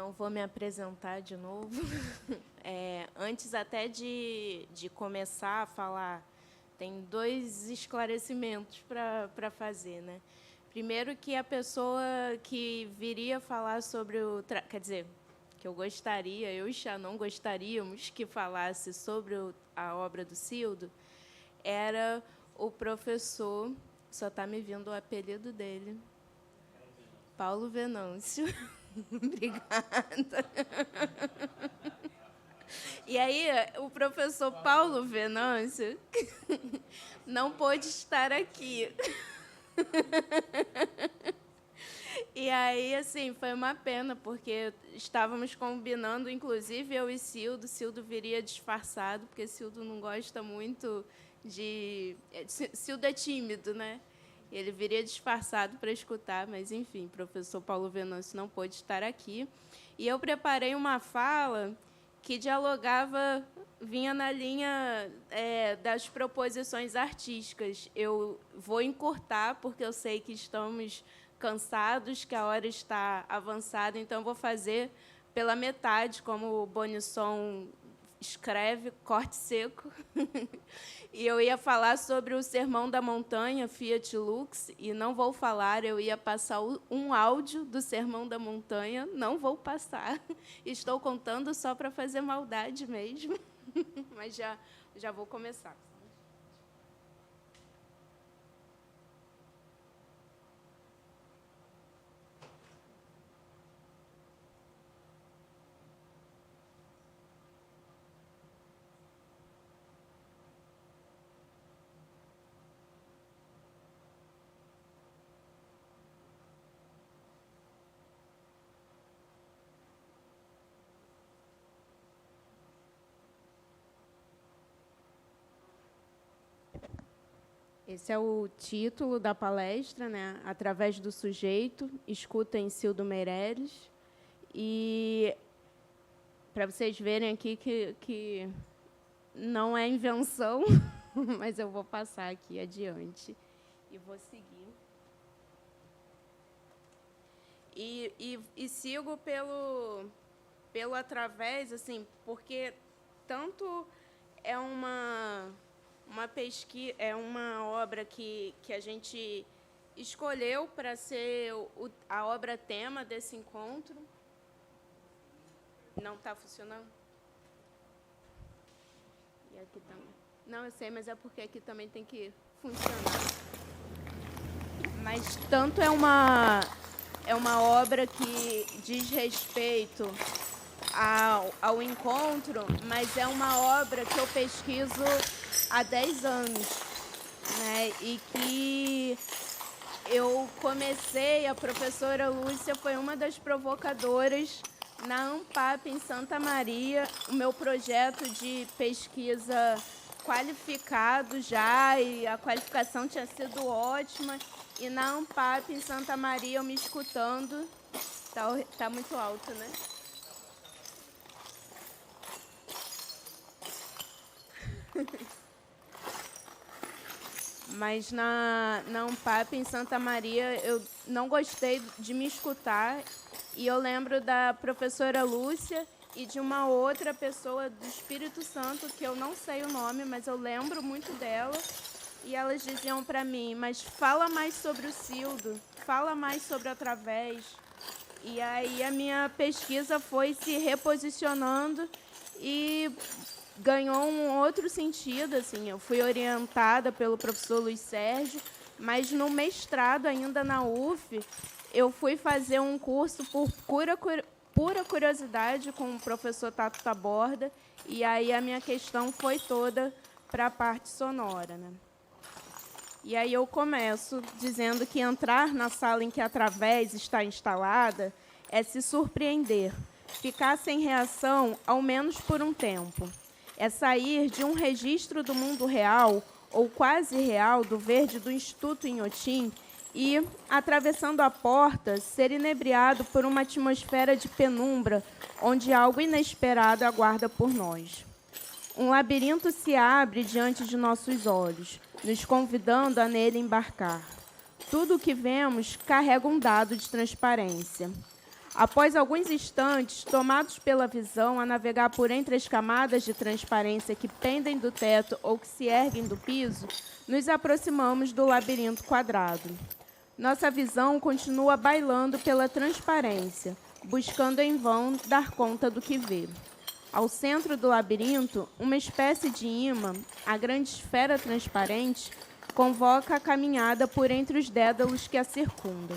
Não vou me apresentar de novo. Antes até de começar a falar, tem 2 esclarecimentos para fazer, né? Primeiro, que a pessoa que viria falar sobre o... Quer dizer, que eu e Xá não gostaríamos que falasse sobre a obra do Cildo, era o professor, só está me vindo o apelido dele, Paulo Venâncio. Obrigada. E aí, o professor Paulo Venâncio não pôde estar aqui. E aí, assim, foi uma pena, porque estávamos combinando, inclusive eu e Cildo. Cildo viria disfarçado, porque Cildo não gosta muito de... Cildo é tímido, né? Ele viria disfarçado para escutar, mas, enfim, o professor Paulo Venâncio não pôde estar aqui. E eu preparei uma fala que dialogava, vinha na linha das proposições artísticas. Eu vou encurtar, porque eu sei que estamos cansados, que a hora está avançada, então eu vou fazer pela metade, como o Bonisson escreve, corte seco. E eu ia falar sobre o Sermão da Montanha, Fiat Lux, e não vou falar, eu ia passar um áudio do Sermão da Montanha, não vou passar. Estou contando só para fazer maldade mesmo, mas já vou começar. Esse é o título da palestra, né? Através do sujeito, escutem Cildo Meireles. E para vocês verem aqui que não é invenção, mas eu vou passar aqui adiante e vou seguir. E sigo pelo através, assim, porque tanto é uma pesquisa, é uma obra que a gente escolheu para ser a obra-tema desse encontro. Não está funcionando? E aqui também. Não, eu sei, mas é porque aqui também tem que funcionar. Mas tanto é uma obra que diz respeito ao encontro, mas é uma obra que eu pesquiso há 10 anos, né? E que eu comecei, a professora Lúcia foi uma das provocadoras na ANPAP, em Santa Maria, o meu projeto de pesquisa qualificado já, e a qualificação tinha sido ótima, e na ANPAP, em Santa Maria, eu me escutando, tá muito alto, né? Mas na ANPAP, em Santa Maria, eu não gostei de me escutar, e eu lembro da professora Lúcia e de uma outra pessoa do Espírito Santo, que eu não sei o nome, mas eu lembro muito dela, e elas diziam para mim, mas fala mais sobre o Cildo, fala mais sobre Através. E aí a minha pesquisa foi se reposicionando e ganhou um outro sentido, assim. Eu fui orientada pelo professor Luiz Sérgio, mas no mestrado, ainda na UF, eu fui fazer um curso por pura curiosidade com o professor Tato Taborda, e aí a minha questão foi toda para a parte sonora, né? E aí eu começo dizendo que entrar na sala em que Através está instalada é se surpreender, ficar sem reação, ao menos por um tempo. É sair de um registro do mundo real, ou quase real, do verde do Instituto Inhotim, e, atravessando a porta, ser inebriado por uma atmosfera de penumbra, onde algo inesperado aguarda por nós. Um labirinto se abre diante de nossos olhos, nos convidando a nele embarcar. Tudo o que vemos carrega um dado de transparência. Após alguns instantes, tomados pela visão a navegar por entre as camadas de transparência que pendem do teto ou que se erguem do piso, nos aproximamos do labirinto quadrado. Nossa visão continua bailando pela transparência, buscando em vão dar conta do que vê. Ao centro do labirinto, uma espécie de imã, a grande esfera transparente, convoca a caminhada por entre os dédalos que a circundam.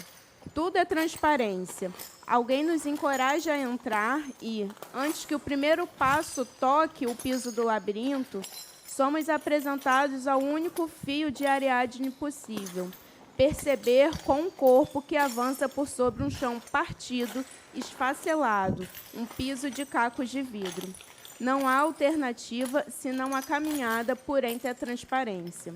Tudo é transparência. Alguém nos encoraja a entrar e, antes que o primeiro passo toque o piso do labirinto, somos apresentados ao único fio de Ariadne possível: perceber com um corpo que avança por sobre um chão partido, esfacelado, um piso de cacos de vidro. Não há alternativa senão a caminhada por entre a transparência.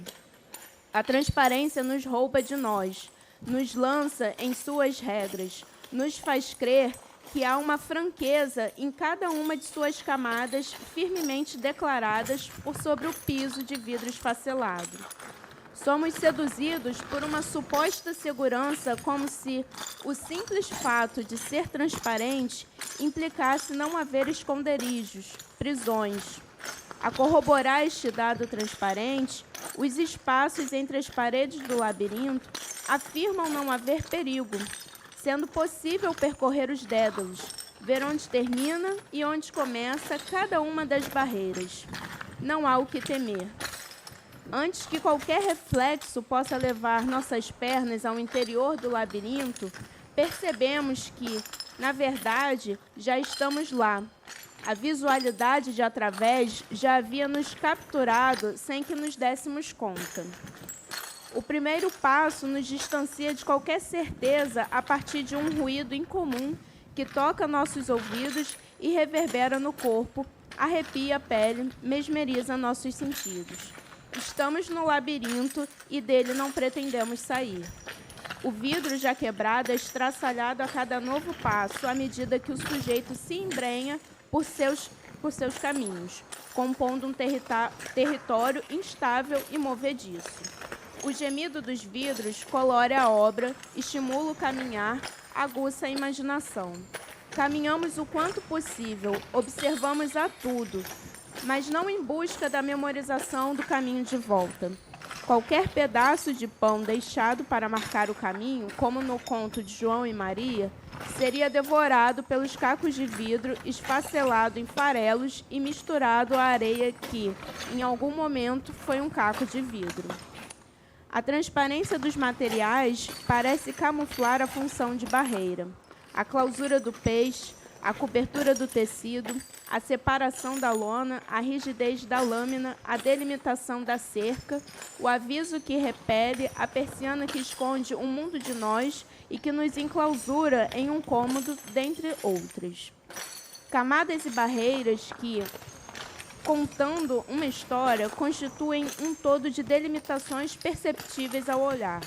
A transparência nos rouba de nós, nos lança em suas regras, nos faz crer que há uma franqueza em cada uma de suas camadas firmemente declaradas por sobre o piso de vidro esfacelado. Somos seduzidos por uma suposta segurança, como se o simples fato de ser transparente implicasse não haver esconderijos, prisões. A corroborar este dado transparente, os espaços entre as paredes do labirinto afirmam não haver perigo, sendo possível percorrer os dédalos, ver onde termina e onde começa cada uma das barreiras. Não há o que temer. Antes que qualquer reflexo possa levar nossas pernas ao interior do labirinto, percebemos que, na verdade, já estamos lá. A visualidade de através já havia nos capturado sem que nos dessemos conta. O primeiro passo nos distancia de qualquer certeza a partir de um ruído incomum que toca nossos ouvidos e reverbera no corpo, arrepia a pele, mesmeriza nossos sentidos. Estamos no labirinto e dele não pretendemos sair. O vidro já quebrado é estraçalhado a cada novo passo, à medida que o sujeito se embrenha por seus caminhos, compondo um território instável e movediço. O gemido dos vidros colore a obra, estimula o caminhar, aguça a imaginação. Caminhamos o quanto possível, observamos a tudo, mas não em busca da memorização do caminho de volta. Qualquer pedaço de pão deixado para marcar o caminho, como no conto de João e Maria, seria devorado pelos cacos de vidro, esfacelado em farelos e misturado à areia que, em algum momento, foi um caco de vidro. A transparência dos materiais parece camuflar a função de barreira. A clausura do peixe, a cobertura do tecido, a separação da lona, a rigidez da lâmina, a delimitação da cerca, o aviso que repele, a persiana que esconde um mundo de nós e que nos enclausura em um cômodo, dentre outras. Camadas e barreiras que, contando uma história, constituem um todo de delimitações perceptíveis ao olhar.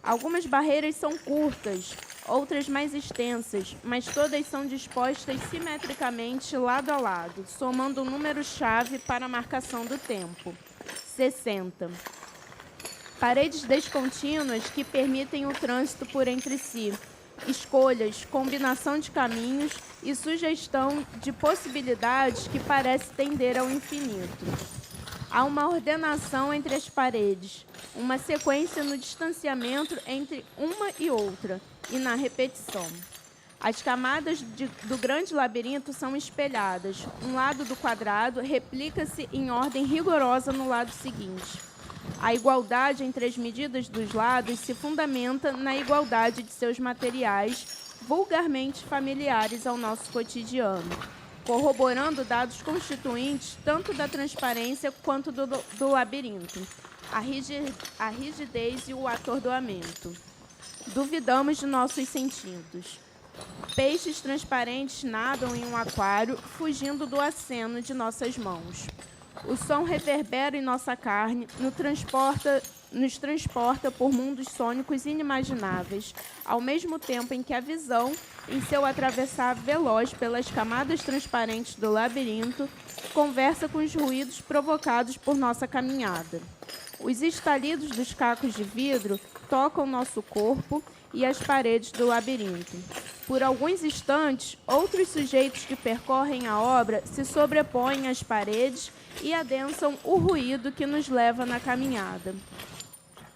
Algumas barreiras são curtas, outras mais extensas, mas todas são dispostas simetricamente lado a lado, somando um número-chave para a marcação do tempo: 60. Paredes descontínuas que permitem o trânsito por entre si, escolhas, combinação de caminhos e sugestão de possibilidades que parece tender ao infinito. Há uma ordenação entre as paredes, uma sequência no distanciamento entre uma e outra e na repetição. As camadas do grande labirinto são espelhadas. Um lado do quadrado replica-se em ordem rigorosa no lado seguinte. A igualdade entre as medidas dos lados se fundamenta na igualdade de seus materiais, vulgarmente familiares ao nosso cotidiano, corroborando dados constituintes tanto da transparência quanto do labirinto, a rigidez e o atordoamento. Duvidamos de nossos sentidos. Peixes transparentes nadam em um aquário, fugindo do aceno de nossas mãos. O som reverbera em nossa carne, nos transporta por mundos sônicos inimagináveis, ao mesmo tempo em que a visão, em seu atravessar veloz pelas camadas transparentes do labirinto, conversa com os ruídos provocados por nossa caminhada. Os estalidos dos cacos de vidro tocam nosso corpo e as paredes do labirinto. Por alguns instantes, outros sujeitos que percorrem a obra se sobrepõem às paredes e adensam o ruído que nos leva na caminhada.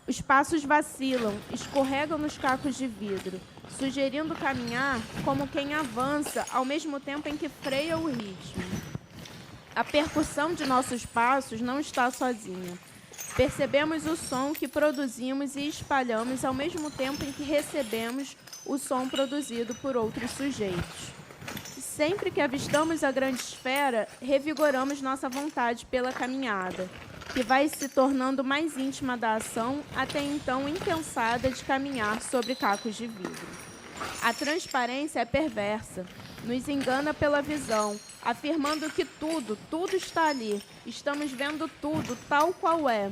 Os passos vacilam, escorregam nos cacos de vidro, sugerindo caminhar como quem avança ao mesmo tempo em que freia o ritmo. A percussão de nossos passos não está sozinha. Percebemos o som que produzimos e espalhamos ao mesmo tempo em que recebemos o som produzido por outros sujeitos. Sempre que avistamos a grande esfera, revigoramos nossa vontade pela caminhada, que vai se tornando mais íntima da ação, até então impensada de caminhar sobre cacos de vidro. A transparência é perversa, nos engana pela visão, afirmando que tudo está ali, estamos vendo tudo tal qual é.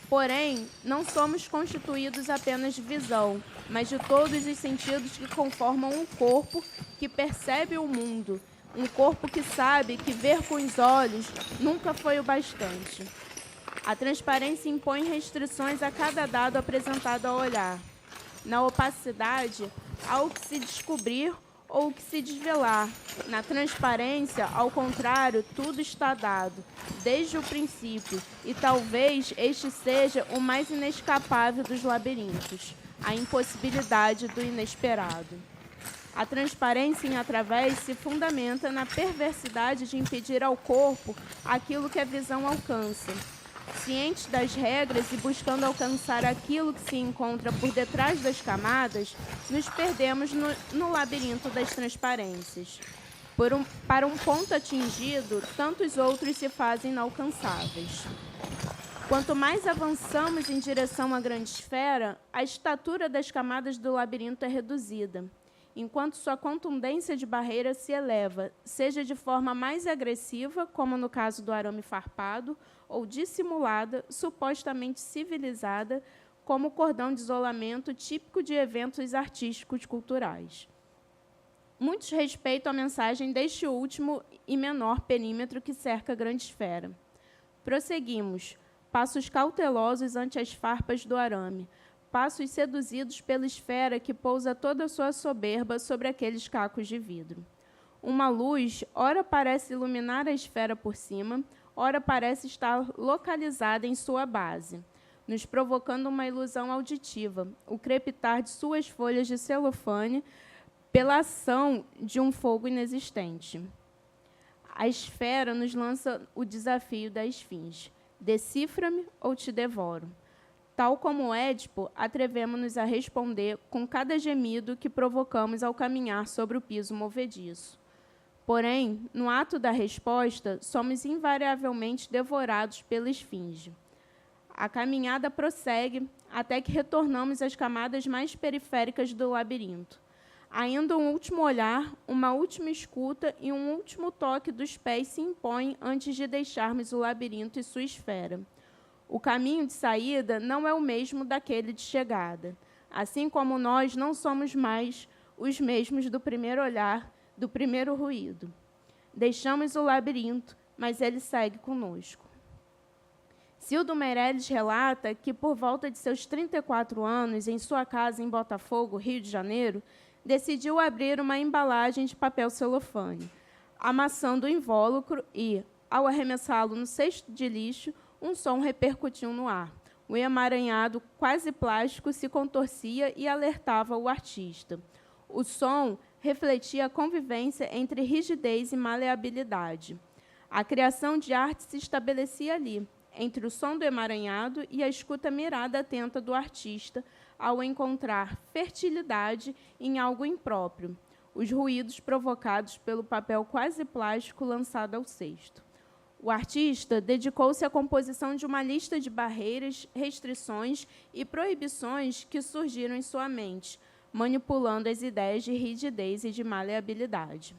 Porém, não somos constituídos apenas de visão, mas de todos os sentidos que conformam um corpo que percebe o mundo, um corpo que sabe que ver com os olhos nunca foi o bastante. A transparência impõe restrições a cada dado apresentado ao olhar. Na opacidade, há o que se descobrir ou o que se desvelar. Na transparência, ao contrário, tudo está dado, desde o princípio, e talvez este seja o mais inescapável dos labirintos, a impossibilidade do inesperado. A transparência em através se fundamenta na perversidade de impedir ao corpo aquilo que a visão alcança. Cientes das regras e buscando alcançar aquilo que se encontra por detrás das camadas, nos perdemos no labirinto das transparências. Para um ponto atingido, tantos outros se fazem inalcançáveis. Quanto mais avançamos em direção à grande esfera, a estatura das camadas do labirinto é reduzida, enquanto sua contundência de barreira se eleva, seja de forma mais agressiva, como no caso do arame farpado, ou dissimulada, supostamente civilizada, como o cordão de isolamento típico de eventos artísticos culturais. Muitos respeitam a mensagem deste último e menor perímetro que cerca a grande esfera. Prosseguimos, passos cautelosos ante as farpas do arame, passos seduzidos pela esfera que pousa toda a sua soberba sobre aqueles cacos de vidro. Uma luz, ora parece iluminar a esfera por cima, ora parece estar localizada em sua base, nos provocando uma ilusão auditiva, o crepitar de suas folhas de celofane pela ação de um fogo inexistente. A esfera nos lança o desafio da esfinge. Decifra-me ou te devoro. Tal como Édipo, atrevemo-nos a responder com cada gemido que provocamos ao caminhar sobre o piso movediço. Porém, no ato da resposta, somos invariavelmente devorados pela esfinge. A caminhada prossegue até que retornamos às camadas mais periféricas do labirinto. Ainda um último olhar, uma última escuta e um último toque dos pés se impõem antes de deixarmos o labirinto e sua esfera. O caminho de saída não é o mesmo daquele de chegada, assim como nós não somos mais os mesmos do primeiro olhar, do primeiro ruído. Deixamos o labirinto, mas ele segue conosco. Cildo Meirelles relata que, por volta de seus 34 anos, em sua casa em Botafogo, Rio de Janeiro, decidiu abrir uma embalagem de papel celofane, amassando o invólucro e, ao arremessá-lo no cesto de lixo, um som repercutiu no ar. O emaranhado, quase plástico, se contorcia e alertava o artista. O som refletia a convivência entre rigidez e maleabilidade. A criação de arte se estabelecia ali, entre o som do emaranhado e a escuta mirada atenta do artista, ao encontrar fertilidade em algo impróprio, os ruídos provocados pelo papel quase plástico lançado ao cesto. O artista dedicou-se à composição de uma lista de barreiras, restrições e proibições que surgiram em sua mente, manipulando as ideias de rigidez e de maleabilidade.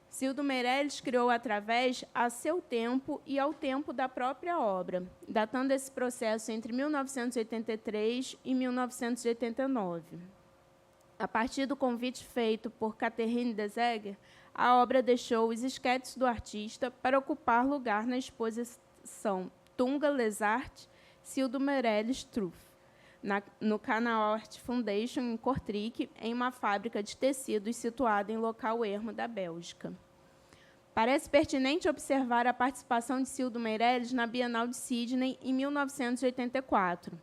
Cildo Meirelles criou através a seu tempo e ao tempo da própria obra, datando esse processo entre 1983 e 1989. A partir do convite feito por Catherine Deseguer, a obra deixou os esquetes do artista para ocupar lugar na exposição Tunga Les Arts, Cildo Meirelles Truff. no Canal Art Foundation, em Kortrijk, em uma fábrica de tecidos situada em local ermo da Bélgica. Parece pertinente observar a participação de Cildo Meirelles na Bienal de Sydney, em 1984.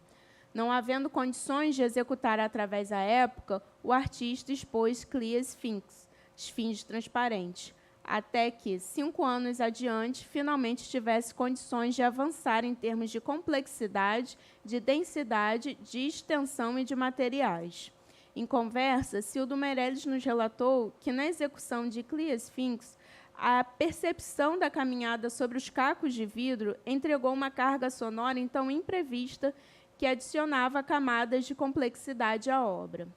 Não havendo condições de executar através da época, o artista expôs Clear Sphinx, esfinge transparente, até que, 5 anos adiante, finalmente tivesse condições de avançar em termos de complexidade, de densidade, de extensão e de materiais. Em conversa, Cildo Meirelles nos relatou que, na execução de Clear Sphinx, a percepção da caminhada sobre os cacos de vidro entregou uma carga sonora então imprevista que adicionava camadas de complexidade à obra,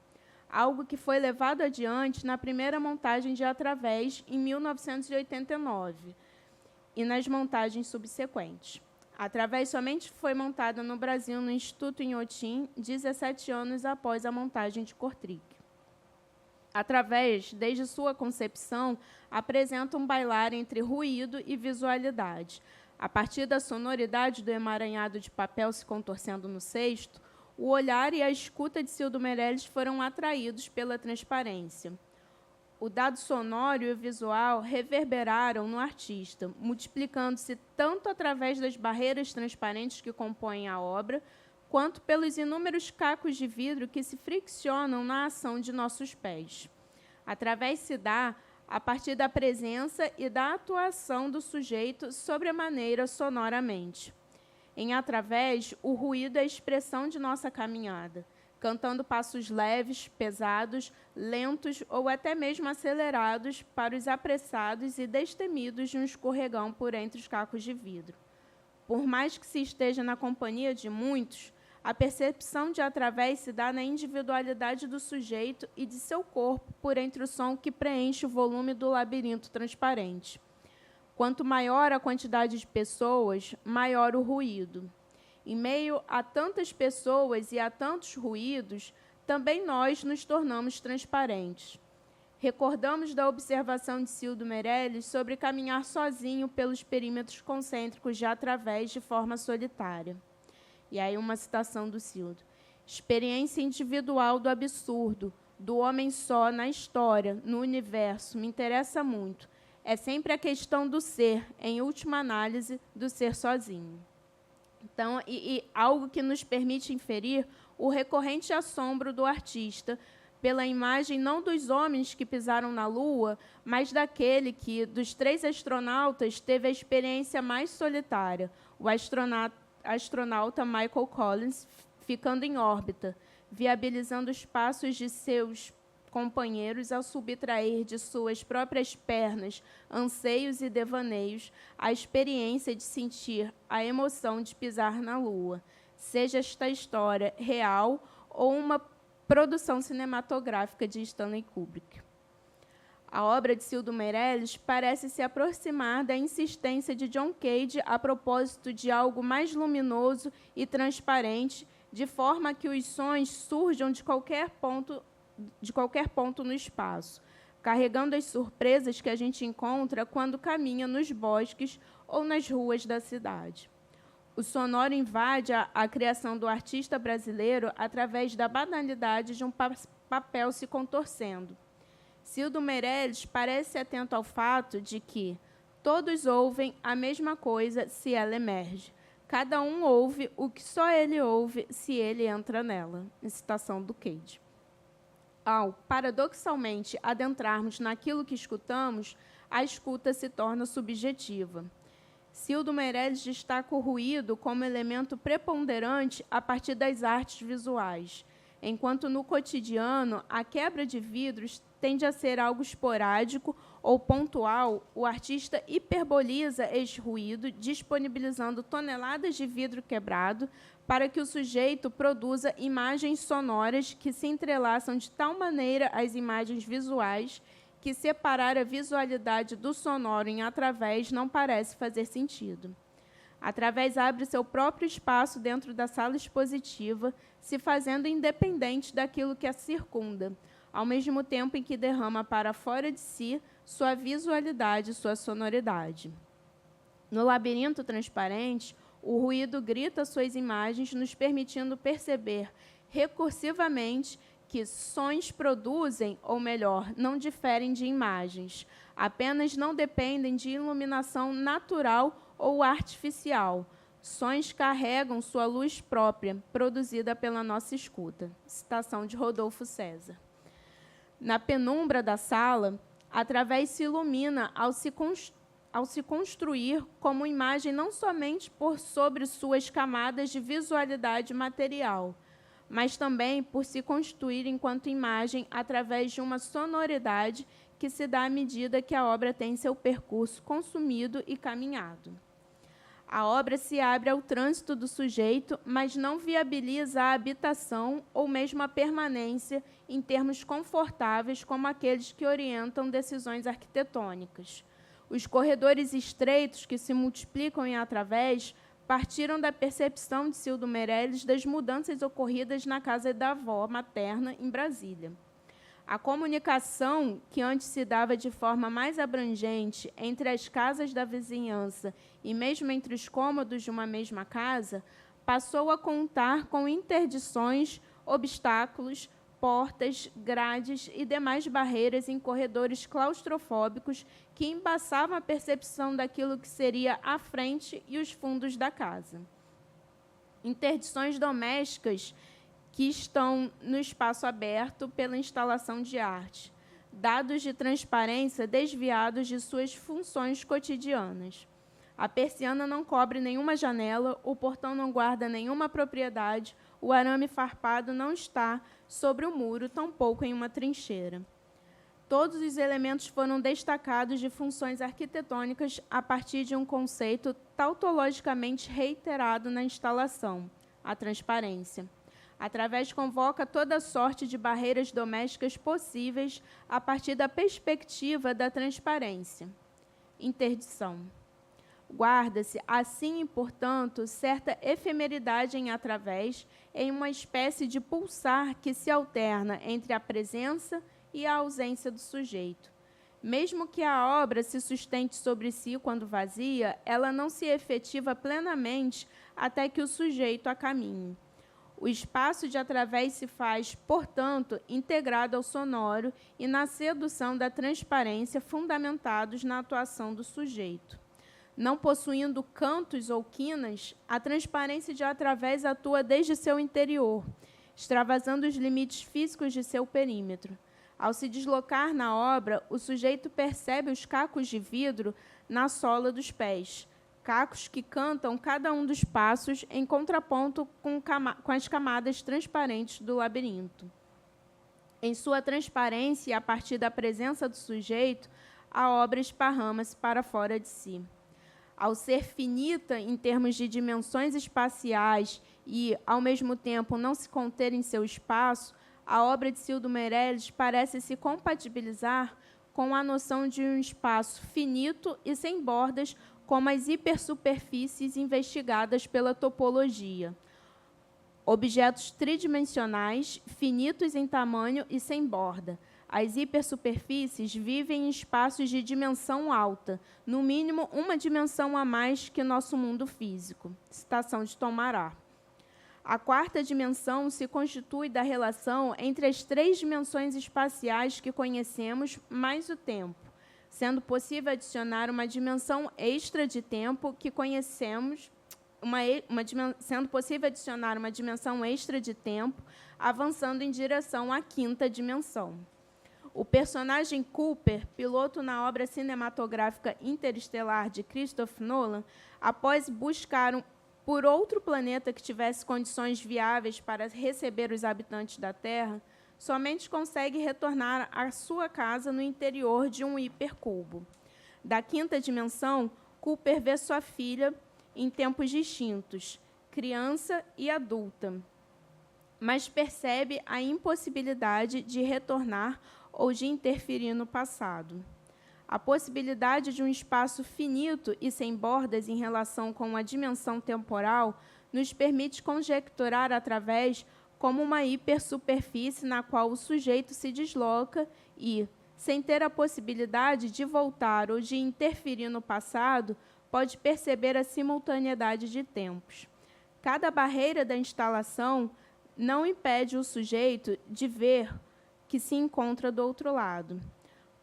algo que foi levado adiante na primeira montagem de Através, em 1989, e nas montagens subsequentes. Através somente foi montada no Brasil, no Instituto Inhotim, 17 anos após a montagem de Kortrijk. Através, desde sua concepção, apresenta um bailar entre ruído e visualidade. A partir da sonoridade do emaranhado de papel se contorcendo no cesto, o olhar e a escuta de Cildo Meirelles foram atraídos pela transparência. O dado sonoro e o visual reverberaram no artista, multiplicando-se tanto através das barreiras transparentes que compõem a obra, quanto pelos inúmeros cacos de vidro que se friccionam na ação de nossos pés. Através se dá a partir da presença e da atuação do sujeito sobremaneira sonoramente. Em Através, o ruído é a expressão de nossa caminhada, cantando passos leves, pesados, lentos ou até mesmo acelerados para os apressados e destemidos de um escorregão por entre os cacos de vidro. Por mais que se esteja na companhia de muitos, a percepção de Através se dá na individualidade do sujeito e de seu corpo por entre o som que preenche o volume do labirinto transparente. Quanto maior a quantidade de pessoas, maior o ruído. Em meio a tantas pessoas e a tantos ruídos, também nós nos tornamos transparentes. Recordamos da observação de Cildo Meirelles sobre caminhar sozinho pelos perímetros concêntricos de Através de forma solitária. E aí uma citação do Cildo. Experiência individual do absurdo, do homem só na história, no universo, me interessa muito. É sempre a questão do ser, em última análise, do ser sozinho. Então, algo que nos permite inferir o recorrente assombro do artista pela imagem não dos homens que pisaram na Lua, mas daquele que, dos 3 astronautas, teve a experiência mais solitária, o astronauta Michael Collins, ficando em órbita, viabilizando os passos de seus companheiros ao subtrair de suas próprias pernas anseios e devaneios a experiência de sentir a emoção de pisar na Lua, seja esta história real ou uma produção cinematográfica de Stanley Kubrick. A obra de Cildo Meirelles parece se aproximar da insistência de John Cage a propósito de algo mais luminoso e transparente, de forma que os sons surjam de qualquer ponto no espaço, carregando as surpresas que a gente encontra quando caminha nos bosques ou nas ruas da cidade. O sonoro invade a criação do artista brasileiro através da banalidade de um papel se contorcendo. Cildo Meirelles parece atento ao fato de que todos ouvem a mesma coisa se ela emerge. Cada um ouve o que só ele ouve se ele entra nela. Citação do Cage. Ao, paradoxalmente, adentrarmos naquilo que escutamos, a escuta se torna subjetiva. Cildo Meirelles destaca o ruído como elemento preponderante a partir das artes visuais, enquanto no cotidiano a quebra de vidros tende a ser algo esporádico ou pontual, o artista hiperboliza este ruído, disponibilizando toneladas de vidro quebrado para que o sujeito produza imagens sonoras que se entrelaçam de tal maneira às imagens visuais que separar a visualidade do sonoro em Através não parece fazer sentido. Através abre seu próprio espaço dentro da sala expositiva, se fazendo independente daquilo que a circunda, ao mesmo tempo em que derrama para fora de si sua visualidade, sua sonoridade. No labirinto transparente, o ruído grita suas imagens, nos permitindo perceber recursivamente que sons produzem, ou melhor, não diferem de imagens, apenas não dependem de iluminação natural ou artificial. Sons carregam sua luz própria, produzida pela nossa escuta. Citação de Rodolfo César. Na penumbra da sala, através se ilumina ao se construir como imagem não somente por sobre suas camadas de visualidade material, mas também por se constituir enquanto imagem através de uma sonoridade que se dá à medida que a obra tem seu percurso consumido e caminhado. A obra se abre ao trânsito do sujeito, mas não viabiliza a habitação ou mesmo a permanência em termos confortáveis como aqueles que orientam decisões arquitetônicas. Os corredores estreitos que se multiplicam em através partiram da percepção de Cildo Meirelles das mudanças ocorridas na casa da avó materna em Brasília. A comunicação, que antes se dava de forma mais abrangente entre as casas da vizinhança e mesmo entre os cômodos de uma mesma casa, passou a contar com interdições, obstáculos, portas, grades e demais barreiras em corredores claustrofóbicos que embaçavam a percepção daquilo que seria a frente e os fundos da casa. Interdições domésticas que estão no espaço aberto pela instalação de arte, dados de transparência desviados de suas funções cotidianas. A persiana não cobre nenhuma janela, o portão não guarda nenhuma propriedade, o arame farpado não está sobre o muro, tampouco em uma trincheira. Todos os elementos foram destacados de funções arquitetônicas a partir de um conceito tautologicamente reiterado na instalação, a transparência. Através convoca toda sorte de barreiras domésticas possíveis a partir da perspectiva da transparência. Interdição. Guarda-se, assim e portanto, certa efemeridade em através, em uma espécie de pulsar que se alterna entre a presença e a ausência do sujeito. Mesmo que a obra se sustente sobre si quando vazia, ela não se efetiva plenamente até que o sujeito a caminhe. O espaço de através se faz, portanto, integrado ao sonoro e na sedução da transparência fundamentados na atuação do sujeito. Não possuindo cantos ou quinas, a transparência de através atua desde seu interior, extravasando os limites físicos de seu perímetro. Ao se deslocar na obra, o sujeito percebe os cacos de vidro na sola dos pés, cacos que cantam cada um dos passos em contraponto com as camadas transparentes do labirinto. Em sua transparência e a partir da presença do sujeito, a obra esparrama-se para fora de si. Ao ser finita em termos de dimensões espaciais e, ao mesmo tempo, não se conter em seu espaço, a obra de Cildo Meirelles parece se compatibilizar com a noção de um espaço finito e sem bordas, como as hipersuperfícies investigadas pela topologia. Objetos tridimensionais, finitos em tamanho e sem borda. As hipersuperfícies vivem em espaços de dimensão alta, no mínimo uma dimensão a mais que nosso mundo físico. Citação de Tomará. A quarta dimensão se constitui da relação entre as três dimensões espaciais que conhecemos, mais o tempo, sendo possível adicionar uma dimensão extra de tempo que conhecemos, sendo possível adicionar uma dimensão extra de tempo, avançando em direção à quinta dimensão. O personagem Cooper, piloto na obra cinematográfica Interestelar de Christopher Nolan, após buscar por outro planeta que tivesse condições viáveis para receber os habitantes da Terra, somente consegue retornar à sua casa no interior de um hipercubo. Da quinta dimensão, Cooper vê sua filha em tempos distintos, criança e adulta, mas percebe a impossibilidade de retornar ou de interferir no passado. A possibilidade de um espaço finito e sem bordas em relação com a dimensão temporal nos permite conjecturar através como uma hipersuperfície na qual o sujeito se desloca e, sem ter a possibilidade de voltar ou de interferir no passado, pode perceber a simultaneidade de tempos. Cada barreira da instalação não impede o sujeito de ver que se encontra do outro lado.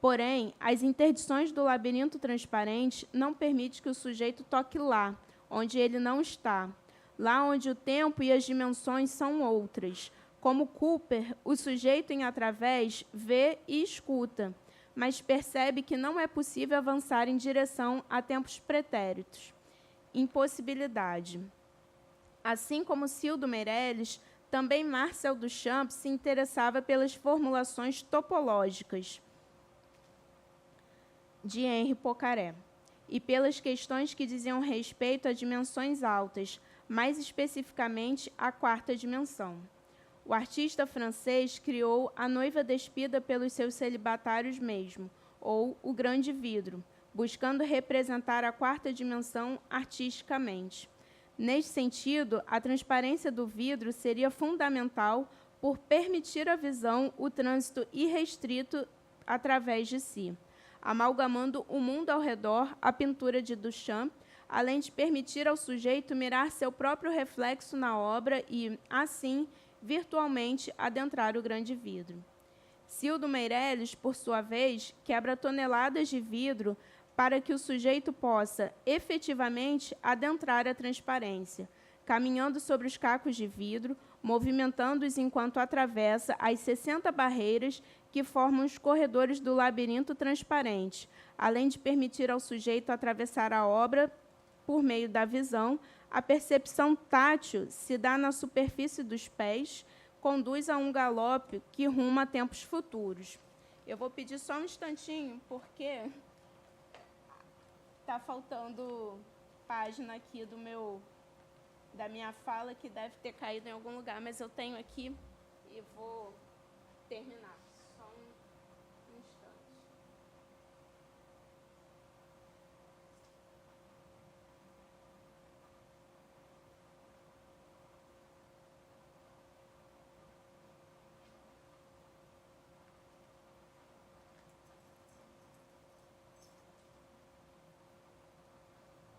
Porém, as interdições do labirinto transparente não permitem que o sujeito toque lá, onde ele não está, lá onde o tempo e as dimensões são outras. Como Cooper, o sujeito em Através vê e escuta, mas percebe que não é possível avançar em direção a tempos pretéritos. Impossibilidade. Assim como Cildo Meirelles, também Marcel Duchamp se interessava pelas formulações topológicas de Henri Poincaré e pelas questões que diziam respeito a dimensões altas, mais especificamente a quarta dimensão. O artista francês criou A Noiva Despida pelos Seus Celibatários mesmo, ou O Grande Vidro, buscando representar a quarta dimensão artisticamente. Neste sentido, a transparência do vidro seria fundamental por permitir à visão o trânsito irrestrito através de si, amalgamando o mundo ao redor, a pintura de Duchamp, além de permitir ao sujeito mirar seu próprio reflexo na obra e, assim, virtualmente adentrar o grande vidro. Cildo Meirelles, por sua vez, quebra toneladas de vidro para que o sujeito possa, efetivamente, adentrar a transparência, caminhando sobre os cacos de vidro, movimentando-os enquanto atravessa as 60 barreiras que formam os corredores do labirinto transparente, além de permitir ao sujeito atravessar a obra por meio da visão. A percepção tátil se dá na superfície dos pés, conduz a um galope que ruma a tempos futuros. Eu vou pedir só um instantinho, porque está faltando página aqui da minha fala, que deve ter caído em algum lugar, mas eu tenho aqui e vou terminar. Só um instante.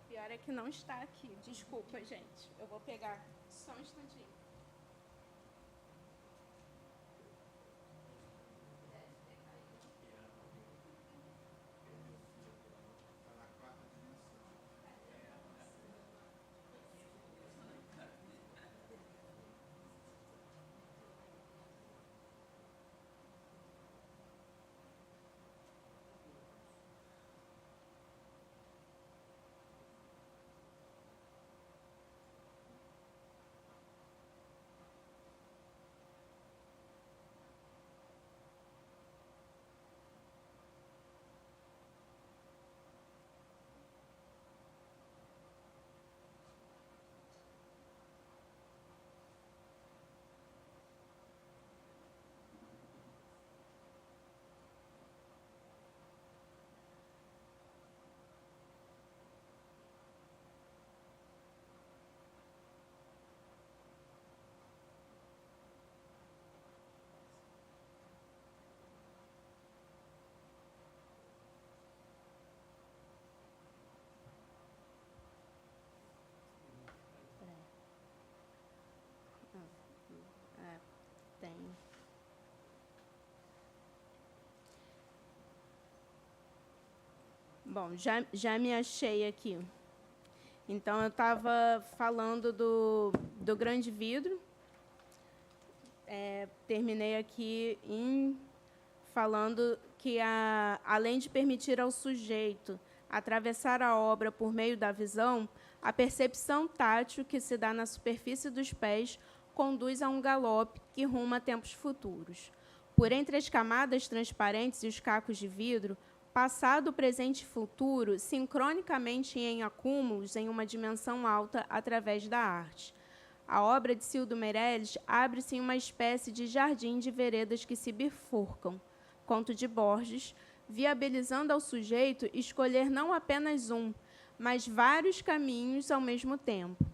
Pior é que não está aqui. Desculpa, gente. Eu vou pegar só um instantinho. Tem. Bom, já me achei aqui. Então, eu estava falando do grande vidro. Terminei aqui falando que, além de permitir ao sujeito atravessar a obra por meio da visão, a percepção tátil que se dá na superfície dos pés conduz a um galope que ruma a tempos futuros. Por entre as camadas transparentes e os cacos de vidro, passado, presente e futuro, sincronicamente em acúmulos em uma dimensão alta através da arte. A obra de Cildo Meirelles abre-se em uma espécie de jardim de veredas que se bifurcam, conto de Borges, viabilizando ao sujeito escolher não apenas um, mas vários caminhos ao mesmo tempo.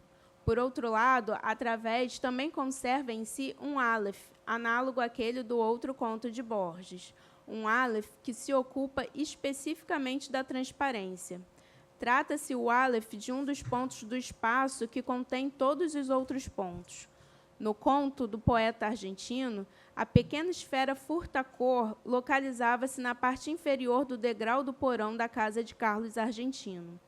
Por outro lado, Através também conserva em si um Aleph, análogo àquele do outro conto de Borges, um Aleph que se ocupa especificamente da transparência. Trata-se o Aleph de um dos pontos do espaço que contém todos os outros pontos. No conto do poeta argentino, a pequena esfera furta-cor localizava-se na parte inferior do degrau do porão da casa de Carlos Argentino.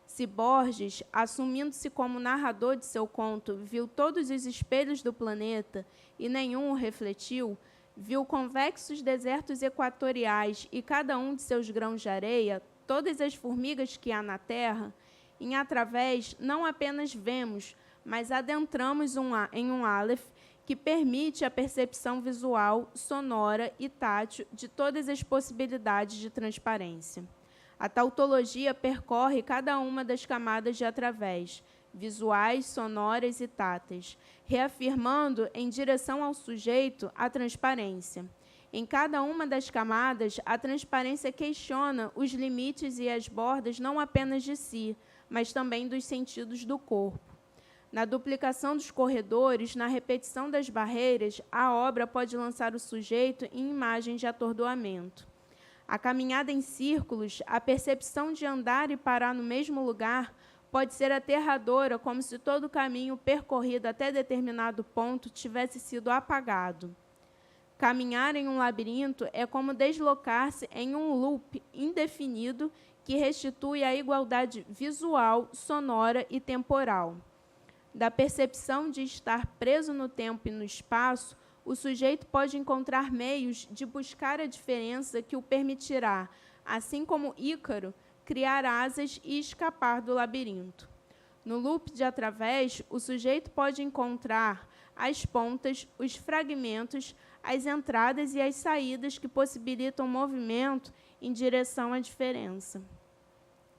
Se Borges, assumindo-se como narrador de seu conto, viu todos os espelhos do planeta e nenhum o refletiu, viu convexos desertos equatoriais e cada um de seus grãos de areia, todas as formigas que há na Terra, em Através não apenas vemos, mas adentramos em um Aleph que permite a percepção visual, sonora e tátil de todas as possibilidades de transparência. A tautologia percorre cada uma das camadas de Através, visuais, sonoras e táteis, reafirmando em direção ao sujeito a transparência. Em cada uma das camadas, a transparência questiona os limites e as bordas não apenas de si, mas também dos sentidos do corpo. Na duplicação dos corredores, na repetição das barreiras, a obra pode lançar o sujeito em imagens de atordoamento. A caminhada em círculos, a percepção de andar e parar no mesmo lugar, pode ser aterradora, como se todo o caminho percorrido até determinado ponto tivesse sido apagado. Caminhar em um labirinto é como deslocar-se em um loop indefinido que restitui a igualdade visual, sonora e temporal. Da percepção de estar preso no tempo e no espaço, o sujeito pode encontrar meios de buscar a diferença que o permitirá, assim como Ícaro, criar asas e escapar do labirinto. No loop de Através, o sujeito pode encontrar as pontas, os fragmentos, as entradas e as saídas que possibilitam movimento em direção à diferença.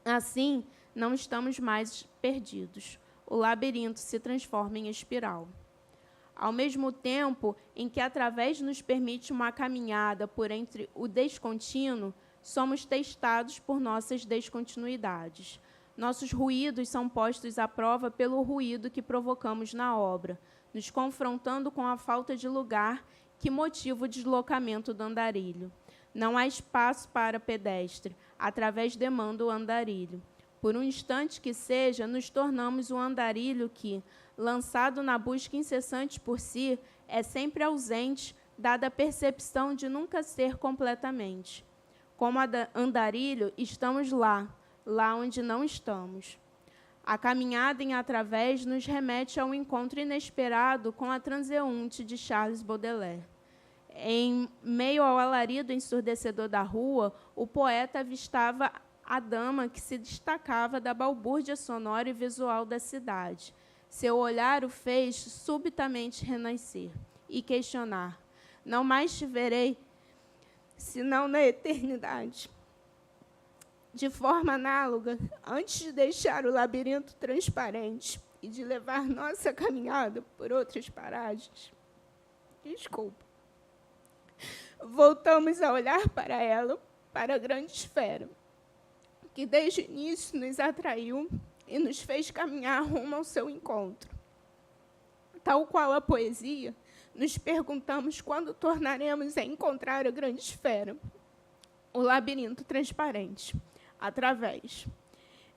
Assim, não estamos mais perdidos. O labirinto se transforma em espiral. Ao mesmo tempo em que Através nos permite uma caminhada por entre o descontínuo, somos testados por nossas descontinuidades. Nossos ruídos são postos à prova pelo ruído que provocamos na obra, nos confrontando com a falta de lugar que motiva o deslocamento do andarilho. Não há espaço para pedestre, Através demanda o andarilho. Por um instante que seja, nos tornamos um andarilho que, lançado na busca incessante por si, é sempre ausente, dada a percepção de nunca ser completamente. Como andarilho, estamos lá onde não estamos. A caminhada em Através nos remete ao encontro inesperado com a transeunte de Charles Baudelaire. Em meio ao alarido ensurdecedor da rua, o poeta avistava a dama que se destacava da balbúrdia sonora e visual da cidade. Seu olhar o fez subitamente renascer e questionar: não mais te verei, senão na eternidade. De forma análoga, antes de deixar o labirinto transparente e de levar nossa caminhada por outras paragens, voltamos a olhar para ela, para a grande esfera, que desde o início nos atraiu e nos fez caminhar rumo ao seu encontro. Tal qual a poesia, nos perguntamos quando tornaremos a encontrar a grande esfera, o labirinto transparente, Através.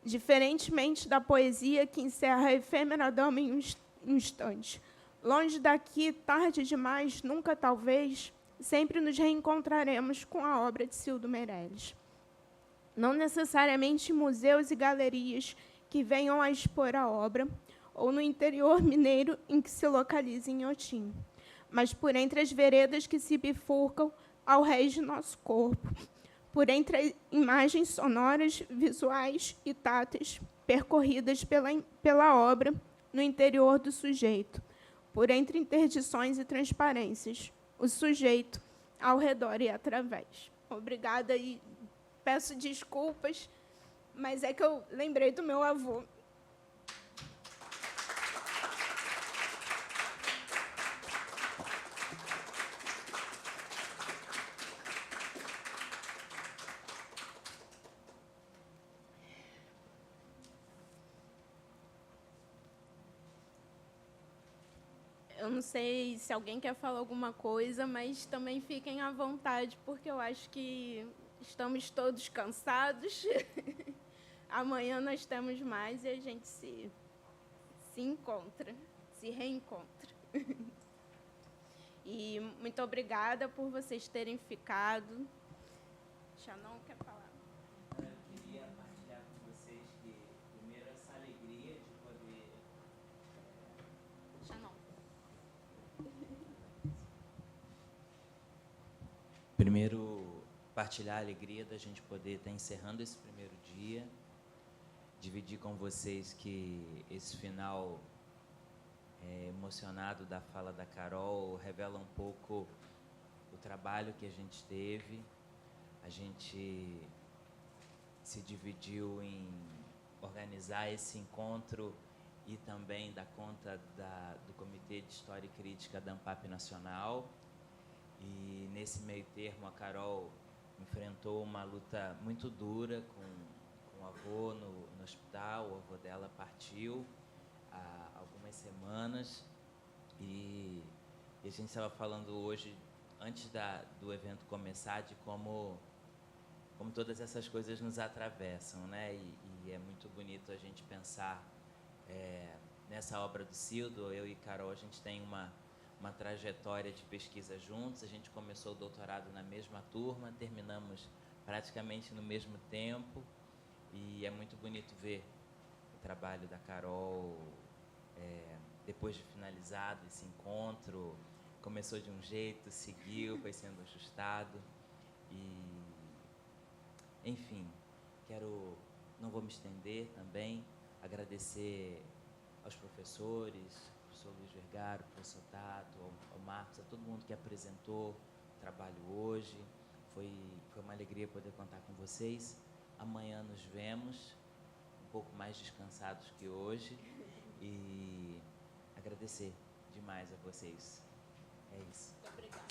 Diferentemente da poesia que encerra a efêmera dama em um instante, longe daqui, tarde demais, nunca talvez, sempre nos reencontraremos com a obra de Cildo Meirelles. Não necessariamente em museus e galerias que venham a expor a obra, ou no interior mineiro em que se localiza em Inhotim, mas por entre as veredas que se bifurcam ao rés de nosso corpo, por entre imagens sonoras, visuais e táteis percorridas pela obra no interior do sujeito, por entre interdições e transparências, o sujeito ao redor e através. Obrigada e peço desculpas, mas é que eu lembrei do meu avô. Eu não sei se alguém quer falar alguma coisa, mas também fiquem à vontade, porque eu acho que estamos todos cansados. Amanhã nós temos mais e a gente se encontra, se reencontra. E muito obrigada por vocês terem ficado. Shannon quer falar? Eu queria partilhar com vocês que, primeiro, essa alegria de poder... Shannon. Primeiro, partilhar a alegria da gente poder estar encerrando esse primeiro dia, dividir com vocês que esse final emocionado da fala da Carol revela um pouco o trabalho que a gente teve. A gente se dividiu em organizar esse encontro e também dar conta do Comitê de História e Crítica da ANPAP Nacional. E nesse meio termo a Carol enfrentou uma luta muito dura com o avô no hospital. O avô dela partiu há algumas semanas e a gente estava falando hoje, antes do evento começar, de como todas essas coisas nos atravessam, né? E é muito bonito a gente pensar nessa obra do Cildo. Eu e Carol, a gente tem uma trajetória de pesquisa juntos. A gente começou o doutorado na mesma turma, terminamos praticamente no mesmo tempo, e é muito bonito ver o trabalho da Carol depois de finalizado esse encontro. Começou de um jeito, seguiu, foi sendo ajustado e, enfim, não vou me estender também, agradecer aos professores, ao professor Luiz Vergara, ao professor Tato, ao Marcos, a todo mundo que apresentou o trabalho hoje. Foi uma alegria poder contar com vocês. Amanhã nos vemos, um pouco mais descansados que hoje, e agradecer demais a vocês. É isso. Muito obrigada.